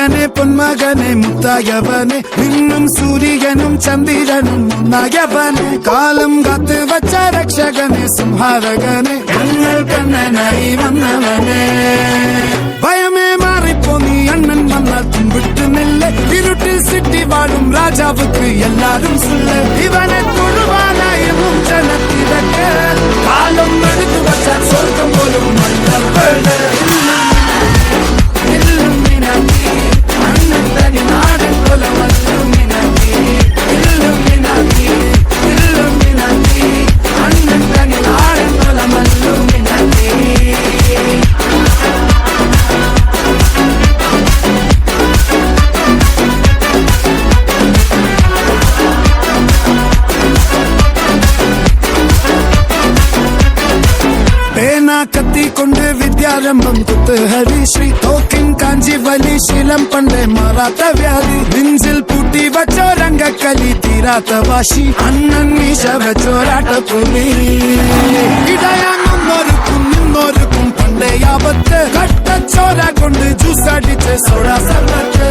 മകനെ പൊന്മകനെ മുത്തായവനെ നിന്നും സൂര്യനും ചന്ദ്രനും ഒന്നായവനെ കാലം കാത്ത് വച്ച രക്ഷകനെ സംഹാരകനെ ഞങ്ങൾ കണ്ണനായി വന്നവനെ ഭയമേ മാറിപ്പോ നീ അണ്ണൻ വന്നാൽ തുമ്പിട്ടുന്നില്ല ഇരുട്ടിൽ സിറ്റി വാഴും രാജാവുക്ക് എല്ലാരും സുല്ല ഇവനെ തൊഴുവാനായി ജനത്തിരക്ക് കാലം എടുത്തു വച്ചാൽ സ്വർഗം പോലും കത്തിക്കൊണ്ട് വിദ്യാരംഭം കുത്തുഹരി ശ്രീ തോക്കിൻ കാഞ്ചി വലി ശീലം പണ്ടേ മാറാത്ത വ്യാധി നെഞ്ചിൽ പൂട്ടി വച്ചോരംഗക്കലി തീരാത്ത വാശി അണ്ണൻ മീശ വെച്ചോരാട്ടപ്പുലി ഇടയാങ്ങുന്നൊരുക്കും നിന്നൊരുക്കും പണ്ടേ ആപത്ത് കട്ടച്ചോര കൊണ്ട് ജ്യൂസ് അടിച്ച് സോഡ സർവത്ത്